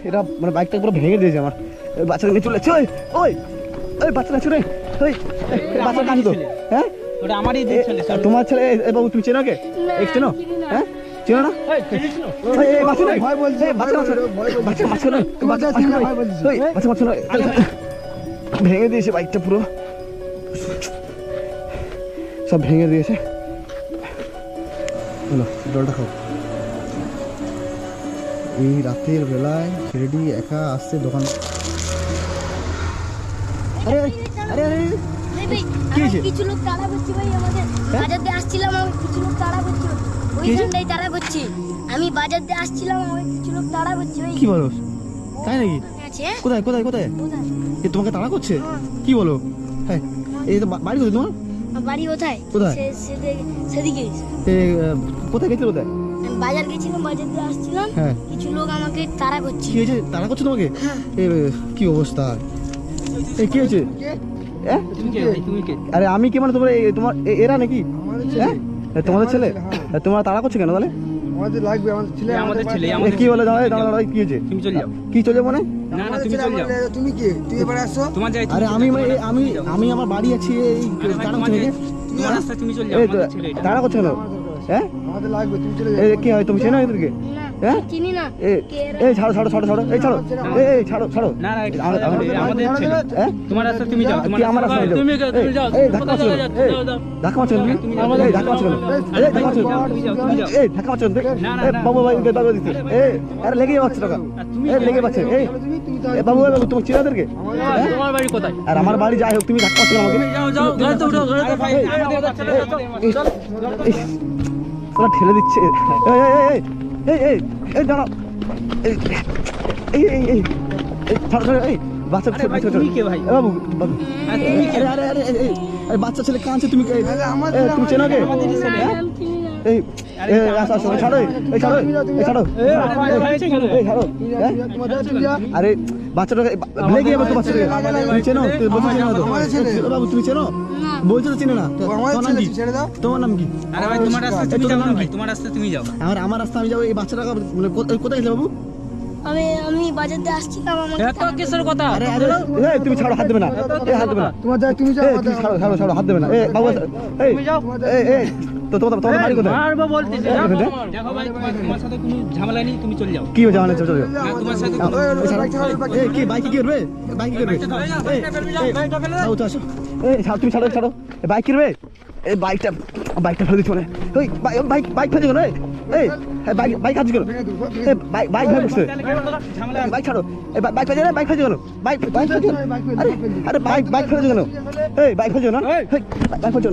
এরা মানে বাইকটা পুরো ভেঙে দিয়েছে আমার। বাচ্চাটা নিয়ে চলে যাচ্ছে। ওই ওই ওই বাচ্চাটা ছোড়ে। ওই বাচ্চা কাঁদছে তো। হ্যাঁ ওটা আমারই ছেলে। তোমার ছেলে? বাবু তুমি চেনো কে? চেনো? হ্যাঁ চেনো না? ভয় বলছে। ভেঙে দিয়েছে বাইকটা পুরো, সব ভেঙে দিয়েছে। জলটা খাও। এই রাতের বেলায় ছেলেটি একা আসছে দোকান। আরে আরে আরে কিছু লোক তাড়া করছে ভাই, আমাদের বাজার দিয়ে আসছিলাম, আমি কিছু লোক তাড়া করছে, ওইখানটাই তাড়া করছে। আমি বাজার দিয়ে আসছিলাম, আমি কিছু লোক তাড়া করছে ভাই। কি বলো? তাই নাকি? কোথায় কোথায় কোথায়? এ তোমাকে তাড়া করছে? কি বলো? হ্যাঁ এই তো বাড়ি কোথায় তোমার? বাড়ি কোথায়? কোথায়? সেদিকে। কোথায় গেছিল? কোথায়? আমি বাজার গেছিলাম, বাজার দিয়ে আসছিলাম, হ্যাঁ কিছু লোক আমাকে তাড়া করছে। কি হয়েছে? তাড়া করছে তোমাকে? কি অবস্থা? কি হয়েছে? আরে আমি কি মানে তোমার এরা নাকি? হ্যাঁ তোমাদের ছেলে? তোমরা তাড়া করছো কেন তাহলে? আমাদের লাগবে, আমাদের ছেলে। কি বলে? দাঁড়াই কি হয়েছে? তুমি চলে যাও। কি চলে মানে? না না তুমি চলে যাও। তুমি কি? তুই এবারে আসছো? তোমার জায়গায় আরে আমি আমি আমার বাড়ি আছি। এই তাড়া করছে নাকি? তোমার রাস্তায় তুমি চলে যাও। এই আমাদের ছেলে এটা। তাড়া করছে কেন? হ্যাঁ আমাদের লাগবে, তুমি চলে যাও। কি হয়? তুমি চেনো এদেরকে? হ্যাঁ চিনি না। এই ছাড়ো ছাড়ো ছাড়ো ছাড়ো, এই ছাড়ো, এই ছাড়ো ছাড়ো। না না এটা আমাদের ছেলে। হ্যাঁ তোমার রাস্তায় তুমি যাও। কি আমার রাস্তায় যাও? তুমি যাও। এই ধাক্কা মারছো কেন? ধাক্কা মারছো কেন? এই ধাক্কা মারছো কেন? এই ধাক্কা মারছো কেন? এই ধাক্কা মারছো কেন? বাবু ভাই বাবু দিতে। এই আরে লেগে যাচ্ছে টাকা। এই লেগে যাচ্ছে। এই বাবু বাবু তোমার চিনাদেরকে? তোমার বাড়ি কোথায়? আর আমার বাড়ি যাই হোক, তুমি ধাক্কা মারছো আমাকে। যাও যাও গাড়িতে উঠো, গাড়িতে ভাই আমাদের ছেলে চল। ওরা ঠেলে দিচ্ছে। এই এই এই এই এই দাঁড়াও। এই এই এই এই ছাড়ো ছাড়ো। এই বাচ্চা ছেলে তুমি কে ভাই? বাবু বাবু আরে আরে আরে আরে বাচ্চা ছেলে কাঁদছে। তুমি তুমি চেনো কে? এই আসো আসো, ছাড়ো এই ছাড়ো এই ছাড়ো এই ছাড়ো। আরে বাচ্চাটা লেগে যাবে তো। বাচ্চাটাকে তুমি চেনো? তুমি চেনো তো বাবু? তুমি চেনো? বলছো তো চিনে না। তোমার নাম কি? তোমার নাম কি? আরে ভাই তোমার রাস্তায় তুমি যাও না ভাই, তোমার রাস্তায় তুমি যাও। আমার রাস্তা আমি যাবো। এই বাচ্চাটাকে কোথায় গেছে বাবু? আমি বাজার দিয়ে আসছিলাম, আমাকে এত কিসের কথা? আরে আরে এই তুমি ছাড়ো, হাত দেবে না। এই হাত দেবে না। তোমার যাও, তুমি যাও। এই তুমি ছাড়ো ছাড়ো ছাড়ো, হাত দেবে না। এই বাবু এই এই এই তো তোমার বাড়ি কোথায়? মারবো বলতেছি। দেখো ভাই তোমার সাথে কোনো ঝামেলা নেই, তুমি চলে যাও। কি জানা চলে যাও? না তোমার সাথে এই কি বাইকে কি করবে? বাইকে কি করবে? বাবু তো আসো। এই ছাড়ো, তুমি ছাড়ো ছাড়ো। এই বাইক কি করবে? এই বাইকটা ফেলে দিচ্ছ না? ওই বাইক ফেলে দিচ্ছ না? এই বাইক হাত কেন? এই বাইক ভাই বসছে। বাইক ছাড়ো। এই বাইক ফেলে না? বাইক ফেলে কেন? বাইক ফেলে কেন? আরে বাইক ফেলে কেন? এই বাইক ফেলে না? বাইক ফেলে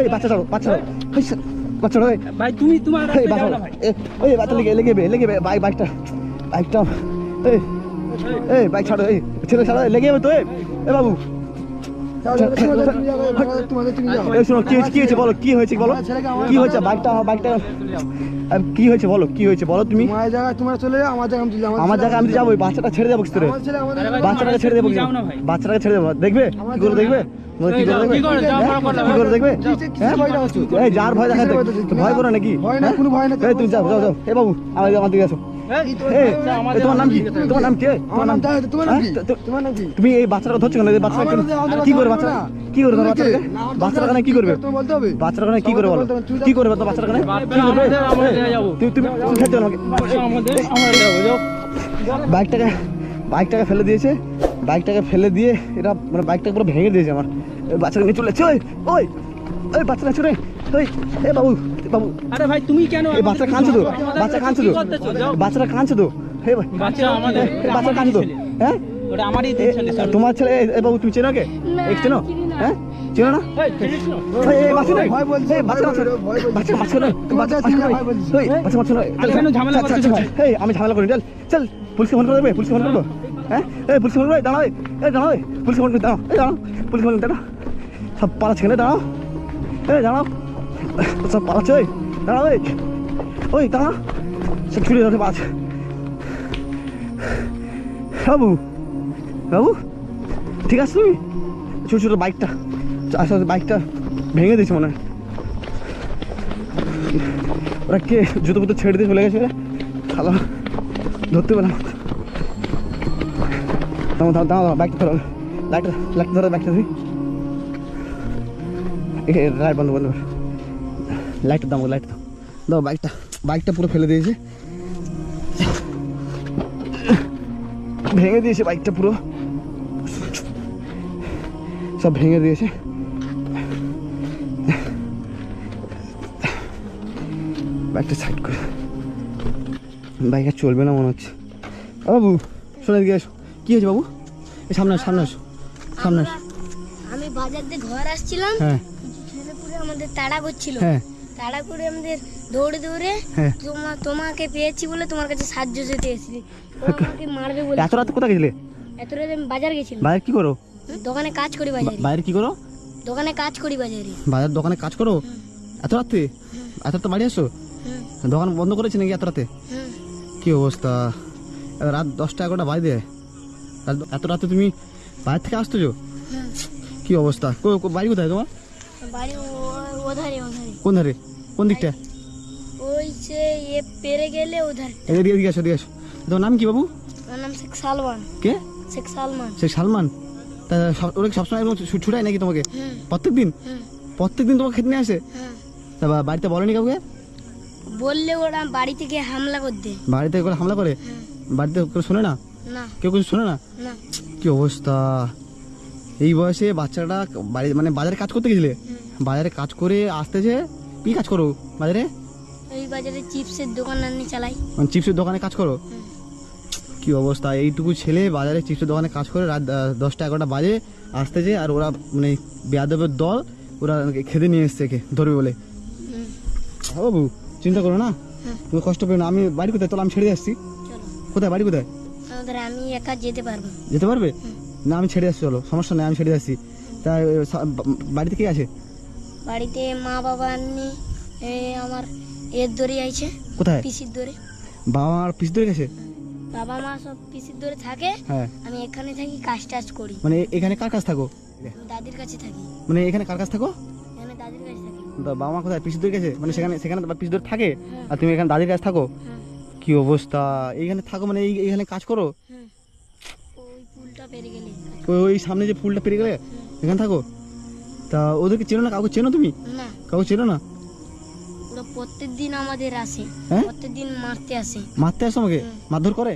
এই বাচ্চা ছাড়ো, বাচ্চা বাচ্চা ভাই তুমি তোমার এই রাস্তায় যাও না ভাই। এই বাচ্চা লেগে বাইকটা এই বাইক ছাড়ো। এই ছেলে ছাড়ো, লেগে যাবে তো। এ বাবু এই শোনো, কি হয়েছে বলো? কি হয়েছে বলো? কি হয়েছে? বাইকটা কি হয়েছে বলো? কি হয়েছে বলো তুমি? আমার জায়গায় তোমরা চলে যাও, আমার জায়গায় আমি চলে যাবো। আমার জায়গায় আমি যাবো। বাচ্চাটা ছেড়ে দেবো কিস্তরে? আমার ছেলে আমাদের বাচ্চাটাকে ছেড়ে দেবো। যাও না ভাই। বাচ্চাটাকে ছেড়ে দেবো। দেখবে কি করে? দেখবে কি করে দেখবে? এই যার ভয় দেখাতে ভয় করে নাকি? ভয় না, কোনো ভয় না। এই তুমি যাও যাও যাও। এ বাবু আমার দিকে আসো। তোমার নাম কি? তোমার নাম কি? তোমার নাম কি? তুমি এই বাচ্চাটা ধরছো কেন? বাচ্চাটা কি করে? বাচ্চা কি করে? বাচ্চাটা কি করবে? তোমার বলতে হবে। বাচ্চাটা কি করে বলো? কি করবে তো বাচ্চাটা? কি করবে? তুমি খেতে আমাকে। বাইকটাকে ফেলে দিয়েছে। বাইকটাকে ফেলে দিয়ে এরা মানে বাইকটাকে পুরো ভেঙে দিয়েছে আমার। বাচ্চাটা নিয়ে চলে যাচ্ছে। ওই ওই ওই বাচ্চাটা ছোড়ে। ওই এ বাবু বাবু আরে ভাই তুমি কেন? এই বাচ্চা কাঁদছে তো। বাচ্চাটা কাঁদছে তো। হে ভাই বাচ্চা আমাদের বাচ্চা কাঁদছে তো। হ্যাঁ ওটা আমারই ছেলে। তোমার ছেলে? এ বাবু তুমি চেনো কে? চেনো? হ্যাঁ চেনো না? এই বাচ্চা নয়, ভয় বলছে, এই বাচ্চা ভয় বলছে। বাচ্চা মারছো না? বাচ্চা বলছে। মারছো না? কেন ঝামেলা করতেছো? এই আমি ঝামেলা করি। চল পুলিশকে ফোন করে দেবে। পুলিশকে ফোন করবো। হ্যাঁ এই পুলিশকে ফোন করবে। দাঁড়াও এই দাঁড়াও। পুলিশকে ফোন করে দাঁড়াও। এই দাঁড়াও পুলিশকে ফোন করে দাঁড়াও। সব পালাচ্ছে কেন? দাঁড়াও এই দাঁড়াও। সব পালাচ্ছে। ওই দাঁড়াও। ওই দাঁড়াও। সব ছুটে যাচ্ছে পালাচ্ছে। বাবু বাবু ঠিক আছে? তুমি ছোটো ছোটো বাইকটা আসলে বাইকটা ভেঙে দিয়েছে মনে হয়। ওরা কে জুতো পুতো ছেড়ে দিয়ে চলে গেছে? খালা ধরতে পেলাম। দাঁড়াও দাঁড়াও দাঁড়াও, বাইকটা ধরো, লাইটটা লাইটটা ধরো, বাইকটা ধরি। লাইট বন্ধ বন্ধ, লাইটটা দাও, লাইট দাও, দাও বাইকটা। বাইকটা পুরো ফেলে দিয়েছে, ভেঙে দিয়েছে বাইকটা, পুরো সব ভেঙে দিয়েছে। বাইকটা সাইড করে, বাইক আর চলবে না মনে হচ্ছে। বাবু শোনে দিকে এসো। কী হয়েছে বাবু? এই সামনে আসো, সামনে আসো, সামনে আসো। আমি বাজার দিয়ে ঘর আসছিলাম, হ্যাঁ কিছু ছেলে পুলে আমাদের তাড়া করছিল, হ্যাঁ তাড়া করে আমাদের দৌড়ে দৌড়ে হ্যাঁ। তোমাকে পেয়েছি বলে তোমার কাছে সাহায্য চেতে এসেছি। ও আমাকে মারবে বলে। এত রাতে কোথায় গেছিলে? এত রাতে আমি বাজার গেছিলাম। বাইরে কি করো? দোকানে কাজ করি বাজারে। বাইরে কি করো? দোকানে কাজ করি বাজারে। বাজার দোকানে কাজ করো এত রাতে? এত রাতে বাড়ি আসো? দোকান বন্ধ করেছে নাকি এত রাতে? হুম। কি অবস্থা! রাত 10টা 11টা বাজে দেয়, এত রাতে তুমি বাইরে থেকে আসতেছো? হুম। কি অবস্থা! বাড়ি কোথায় তোমার? বাড়ি ওধারে ওধারে। কোন ধারে? কোন দিকটা? ওই যে পেরে গেলে ওধারে। এদিকে এদিকে আসো, এদিকে আসো। তোমার নাম কি বাবু? আমার নাম শেখ সালমান। কে? শেখ সালমান। শেখ সালমান। তা ওরা সবসময় ছুটায় নাকি তোমাকে? হুম। প্রত্যেক দিন? হুম। প্রত্যেক দিন তোমাকে খেতে নিয়ে আসে? হুম। তা বাড়িতে বলেনি কাউকে? বললে ওরা বাড়ি থেকে হামলা করতে। বাড়িতে করে হামলা করে? হুম। বাড়িতে কেউ শোনে না? না কেউ কিছু শোনে না? না। কি অবস্থা! এই বয়সে বাচ্চাটা বাড়ি মানে বাজারে কাজ করতে গেছিলে? বাজারে কাজ করে আসতেছে। কি কাজ করো বাজারে? ওই বাজারে চিপসের দোকান আনি চালাই। মানে চিপসের দোকানে কাজ করো? হুম। কি অবস্থা! এইটুকু ছেলে বাজারে চিপসের দোকানে কাজ করে রাত 10টা 11টা বাজে আসতেছে, আর ওরা মানে বেয়াদবের দল, ওরা খেতে নিয়ে এসছে, ধরবে বলে। হুম। হ্যাঁ বাবু, চিন্তা করো না, হুম। তুমি কষ্ট পেও না। আমি বাড়ি কোথায়? তাহলে আমি ছেড়ে আসছি। চলো কোথায় বাড়ি কোথায়? আমাদের আমি একা যেতে পারবো। যেতে পারবে? না আমি ছেড়ে আসছি, চলো সমস্যা নেই, আমি ছেড়ে আসছি। তা বাড়িতে কে আছে? বাড়িতে মা বাবা আননি, আমার এর দরে আইছে। কোথায়? পিসির দরে। বাবা আর পিস ধরে গেছে? বাবা মা সব পিসির দরে থাকে, হ্যাঁ। আমি এখানে থাকি, কাজ টাজ করি। মানে এখানে কার কাছ থাকো? আমি দাদির কাছে থাকি। মানে এখানে কার কাছ থাকো? এখানে দাদির কাছে থাকি। বাবা মা কোথায়? পিস ধরে গেছে? মানে সেখানে সেখানে পিস ধরে থাকে, হ্যাঁ। আর তুমি এখানে দাদির কাছে থাকো? হ্যাঁ। কি অবস্থা! এইখানে থাকো মানে এইখানে কাজ করো? হুম। ওই পুলটা পেরে গেলে। ওই সামনে যে পুলটা পেরিয়ে গেলে এখানে থাকো? তা ওদেরকে চেনো না? কাউকে চেনো তুমি? না, কাউকে চেনো না? ওরা প্রত্যেক দিন আমাদের আসে, হ্যাঁ? প্রত্যেক দিন মারতে আসে। মারতে আসো আমাকে? মারধর করে?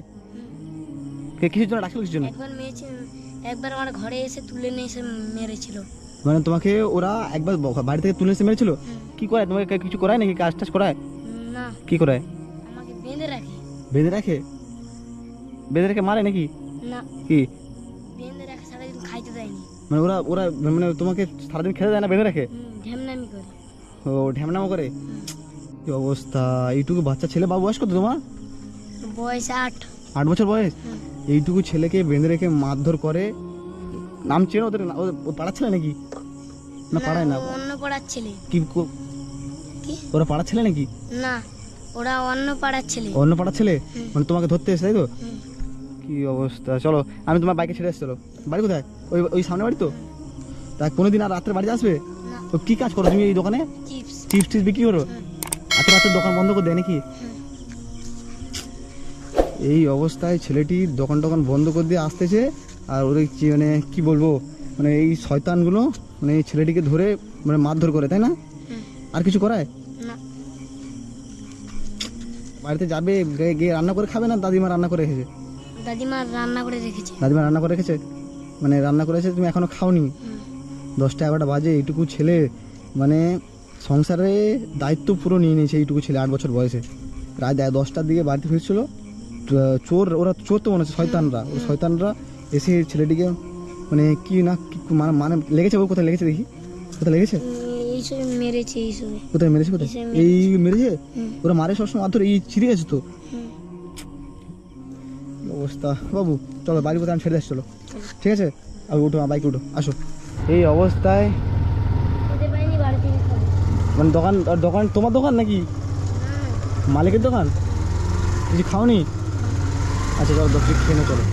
কিসের জন্য ডাকছিল? কিসের জন্য? একবার মেরেছে, একবার আমার ঘরে এসে তুলে নিয়ে এসে মেরেছিল। মানে তোমাকে ওরা একবার বাড়ি থেকে তুলে এসে মেরেছিল? কি করে তোমাকে? কিছু করায় নাকি? কাজ টাজ করায়? না, কি করায়? আমাকে বেঁধে রাখে। বেঁধে রাখে? বেঁধে রেখে মারে নাকি? না, কি বেঁধে রাখে, সারাদিন খাইতে দেয়নি। মানে ওরা ওরা মানে তোমাকে সারাদিন খেতে দেয় না, বেঁধে রাখে? ঢেমনামি করে। ও ঢ্যামনামো করে? কি অবস্থা! এইটুকু বাচ্চা ছেলে, বাবু বয়স কত তোমার? বয়স 8। 8 বছর বয়স? হুম। এইটুকু ছেলেকে বেঁধে রেখে মারধর করে। নাম চেনো ওদের? ও পাড়ার ছেলে নাকি? না পাড়ায় না। ও অন্য পাড়ার ছেলে। কি কি? ওরা পাড়ার ছেলে নাকি? না, ওরা অন্য পাড়ার ছেলে। অন্য পাড়ার ছেলে? হুম। মানে তোমাকে ধরতে এসে, তাই তো? হুম। কি অবস্থা! চলো আমি তোমার বাইকে ছেড়ে আসছি, চলো। বাড়ি কোথায়? ওই ওই সামনে বাড়ি তো? তা কোনোদিন আর রাত্রে বাড়িতে আসবে? না, তো কি কাজ করো তুমি এই দোকানে? চিপস। চিপস টিপস বিক্রি করো? এত রাতে দোকান বন্ধ করে দেয় নাকি? এই অবস্থায় ছেলেটি দোকান টোকান বন্ধ করে দিয়ে আসতেছে, আর ওদের মানে কি বলবো, মানে এই শয়তানগুলো মানে এই ছেলেটিকে ধরে মানে মারধর করে, তাই না? আর কিছু করায়? না, বাড়িতে যাবে গিয়ে রান্না করে খাবে, না দাদিমা রান্না করে রেখেছে? দাদিমা রান্না করে রেখেছে। দাদিমা রান্না করে রেখেছে? মানে রান্না করেছে, তুমি এখনো খাওনি? 10টা 11টা বাজে, এইটুকু ছেলে মানে সংসারে দায়িত্ব পুরো নিয়ে নিয়েছে। এইটুকু ছেলে 8 বছর বয়সে রাত 10টার দিকে বাড়িতে ফিরছিল। চোর, ওরা চোর তো মনে হচ্ছে, শয়তানরা। ওই শয়তানরা এসে ছেলেটিকে মানে কি না কি মানে লেগেছে। ও কোথায় লেগেছে দেখি? কোথায় লেগেছে? এইসব মেরেছে, এইসবে। কোথায় মেরেছে? কোথায়? এইসব এই মেরেছে? হুম। ওরা মারে সবসময় মারধর, এই ছিঁড়ে গেছে তো। হুম। কি অবস্থা! বাবু চলো বাড়ি কোথায়, আমি ছেড়ে আসছি, চলো। ঠিক আছে, আর উঠো, বাইকে উঠো, আসো। এই অবস্থায় খেতে পাইনি, বাড়ি থেকে খাবো। মানে দোকান, দোকান তোমার দোকান নাকি? মালিকের দোকান? কিছু খাওনি? আচ্ছা চলো 10 মিনিট খেয়ে নে, চলো।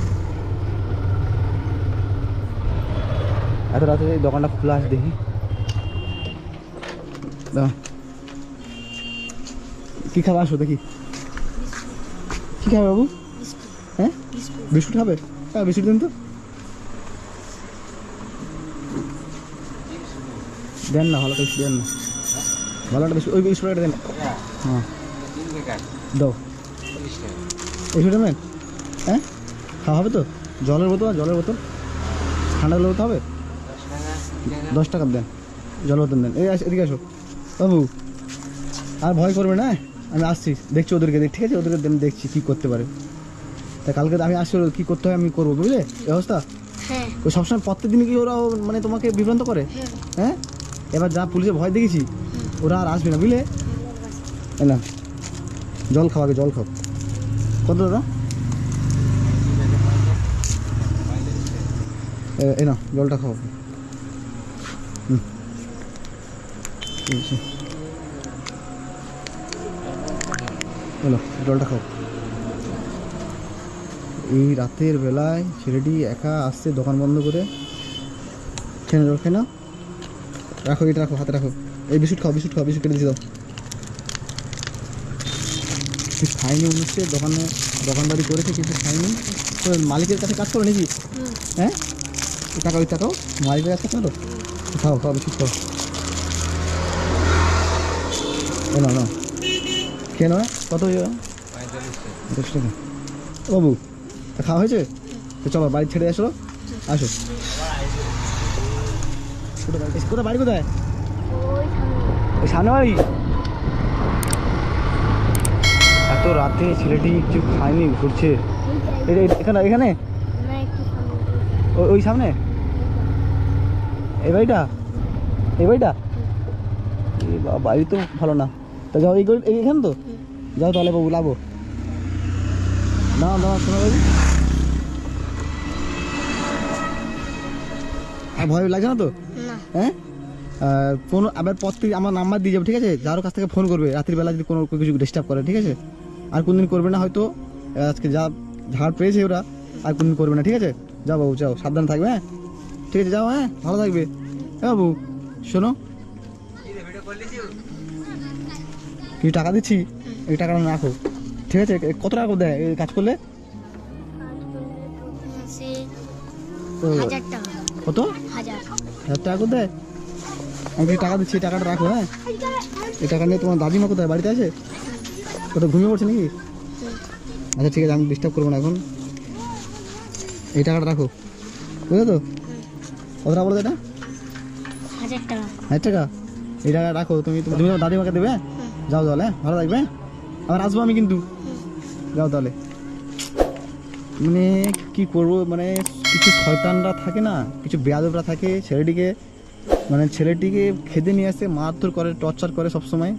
এত রাতে এই দোকানটা খোলা আছে দেখি। কি খাবে? আসো দেখি। কি খাবে বাবু? বিস্কুট। হ্যাঁ বিস্কুট খাবে? হ্যাঁ বিস্কুট দেন তো, দেন না ভালো করে দেন না, ভালো একটা বিস্কুট, ওই বিস্কুটটা দেন। হ্যাঁ দাও বিস্কুট দেবেন। হ্যাঁ খাওয়া হবে তো? জলের বোতল, জলের বোতল ঠান্ডা জলের বোতল হবে? 10 টাকা দেন, জলের বোতল দেন। এই এদিকে আসো বাবু, আর ভয় করবে না, আমি আসছি, দেখছি ওদেরকে, ঠিক আছে ওদেরকে আমি দেখছি কী করতে পারে। তা কালকে আমি আসছি, কী করতে হয় আমি করবো, বুঝলে ব্যবস্থা। হ্যাঁ ওই সবসময় প্রত্যেকদিন কি ওরা মানে তোমাকে বিভ্রান্ত করে? হ্যাঁ এবার যা পুলিশে ভয় দেখেছি ওরা আর আসবে না, বুঝলে। এই না জল খাও, আগে জল খাও। কত দাদা? এই না জলটা খাও। ঠিক আছে বলো, জলটা খাও। এই রাতের বেলায় ছেলেটি একা আসছে দোকান বন্ধ করে, খেয়ে না জল, খেয়ে না, রাখো এটা, রাখো হাতে রাখো। এই বিস্কুট খাও, বিস্কুট খাও, বিস্কুট কেটে দিয়ে দাও। কিছু খাইনি মনে হচ্ছে, দোকান বাড়ি করেছে কিছু খাইনি। তো মালিকের কাছে কাজ করো নাকি? হ্যাঁ ওই টাকা, ওই টাকাও মালিকের কাছে কাজ করো। খাও খাও বিস্কুট খাও, না না খেয়ে নাও। কত 10 টাকা বাবু, তা খাওয়া হয়েছে? তো চলো বাড়ি ছেড়ে আসো, আসো। কোথায় বাড়ি, কোথায়? ওই সামনে বাড়ি। এত রাতে ছেলেটি কিছু খায়নি, ঘুরছে এখানে এখানে না একটু সামনে। ওই সামনে এই বাড়িটা, এই বাড়িটা। এই বাবা, বাড়ি তো ভালো না। তা যাও এইখানে তো, যাও তাহলে বাবু, লাভো না না শোনো বাবু। আর ভয় লাগছে না তো? না হ্যাঁ ফোন আবার পর থেকে আমার নাম্বার দিয়ে যাবো, ঠিক আছে? যারও কাছ থেকে ফোন করবে রাত্রিবেলা যদি কোনো কিছু ডিস্টার্ব করে, ঠিক আছে? আর কোনদিন করবে না হয়তো, আজকে যা ঝাড় পেয়েছে ওরা, আর কোনদিন করবে না, ঠিক আছে? যাও বাবু যাও, সাবধান থাকবে। হ্যাঁ ঠিক আছে যাও, হ্যাঁ ভালো থাকবে। হ্যাঁ বাবু শোনো, কিছু টাকা দিচ্ছি, এই টাকাটা রাখো, ঠিক আছে? কত টাকা দেয় এই কাজ করলে? সে তো 1000 টাকা। কত? 1000 টাকা করে দেয়? আমি কিছু টাকা দিচ্ছি, এই টাকাটা রাখো। হ্যাঁ এই টাকা নিয়ে তোমার দাদিমা কোথায়, বাড়িতে আছে? কোথাও ঘুমিয়ে পড়ছে নাকি? আচ্ছা ঠিক আছে, আমি ডিস্টার্ব করবো না এখন, এই টাকাটা রাখো, বুঝলো তো? কত টাকা বলো এটা? 1000 টাকা। 1000 টাকা, এই টাকা রাখো, তুমি তুমি দাদিমাকে দেবে। যাও তাহলে, হ্যাঁ ভালো থাকবে, আবার আসবো আমি কিন্তু। যাও তাহলে। মানে কি করবো, মানে কিছু শয়তানরা থাকে না, কিছু বেয়াদবরা থাকে, ছেলেটিকে খেতে নিয়ে আসে, মারধর করে, টর্চার করে সবসময়।